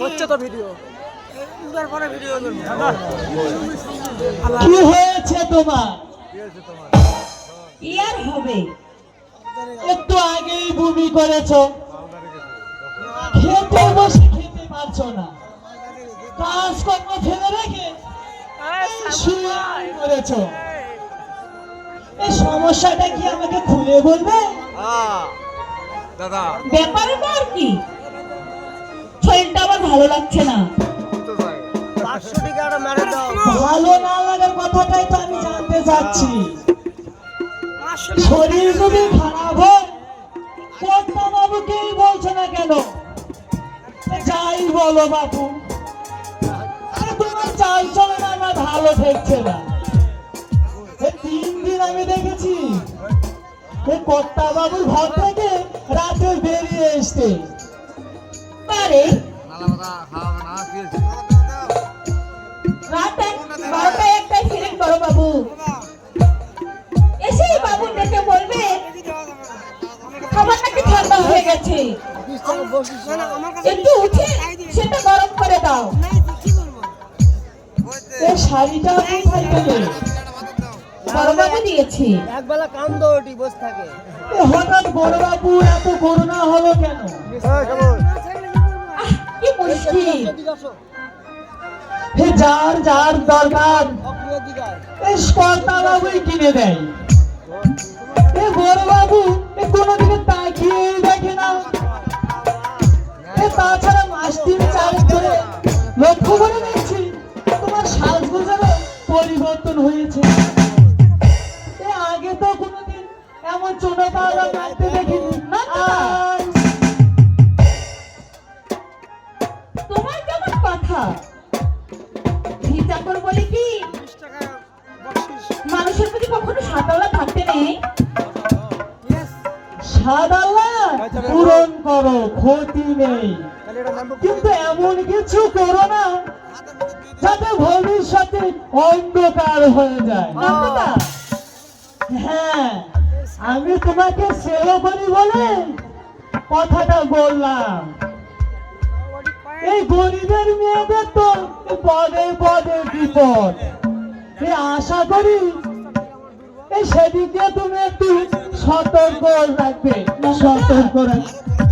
হচ্ছে তো ভিডিও কি হয়েছে তোমার? ইয়ার হবে একটু আগেই বমি করেছো, খেতে বসে খেতে পারছো না, কাজকর্ম ফেলে রেখে শুয়ে করেছো। এই সমস্যাটা কি আমাকে খুলে বলবে? দাদা ব্যাপারটা আর কি? শরীরটা আমার ভালো লাগছে না। 500 টাকা মেরে দাও। ভালো না লাগার কথাটাই তো আমি জানতে চাচ্ছি। শরীর যদি খারাপ হয় কর্তা বাবুকেই বলছো না কেন? যাই বলো বাবু, আরে তোমার চাল চলন আমার ভালো ঠেকছে না। 3 দিন আমি দেখেছি কর্তা বাবুর ঘর থেকে রাতে বেরিয়ে এসতে পারে রাত 12টায় একটাই ফিরেন বড় বাবু এসেই বাবু ডেকে বলবে খাবার নাকি ঠান্ডা হয়ে গেছে, একটু উঠে সেটা গরম করে দাও। এই শাড়িটা কোথায় পেলে? বড় বাবু দিয়েছি। একবেলা কাম দো ওটি বসে থাকে। হঠাৎ বড় বাবু এত করুণা হলো কেন? কি মুশকিল, যার যার দরকার এই কর্তা বাবুই কিনে দেয়। এ বড় বাবু কোনোদিকে তাকিয়েই দেখে না। তাছাড়া মাস 3-4 ধরে লক্ষ্য করে দেখছি তোমার সাজগোজেরও পরিবর্তন হয়েছে। আগে তো কোনোদিন এমন চোনা পাওয়া কাটতে দেখিনি। তোমার কেমন কথা? ভিচাকর বলে কি মানুষের প্রতি কখনো সাদালা থাকতে নেই? সাদাল্লা পূরণ করো, ক্ষতি নেই, কিন্তু এমন কিছু করো না যাতে ভবিষ্যতে অন্ধকার হয়ে যায়। হ্যাঁ, আমি তোমাকে সেবা করি বলে কথাটা বললাম। এই গরিবের মেয়েদের তো পদে পদে বিপদ। আশা করি সেদিকে তুমি একটু সতর্ক রাখবে। সতর্ক রাখবে।